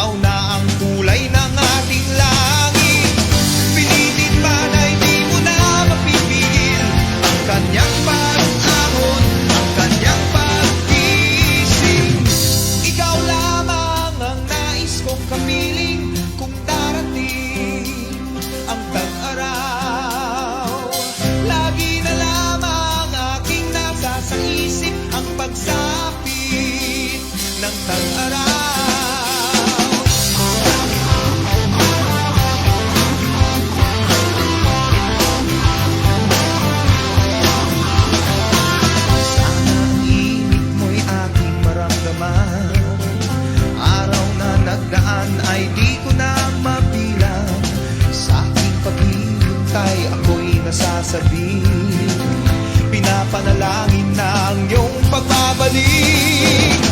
ikaw na ang kulay ng ating langit. Pinitin man ay di mo na mapipigil ang kanyang pag-ahon, ang kanyang pag-ising. Ikaw lamang ang nais kong kapiling kung darating ang tag-araw. Lagi na lamang aking nasa sa isip ang pagsapit ng tag-araw. Ay di ko na mabilang, sa aking paghihintay ako'y nasasabi, pinapanalangin na ang iyong pagbabalik.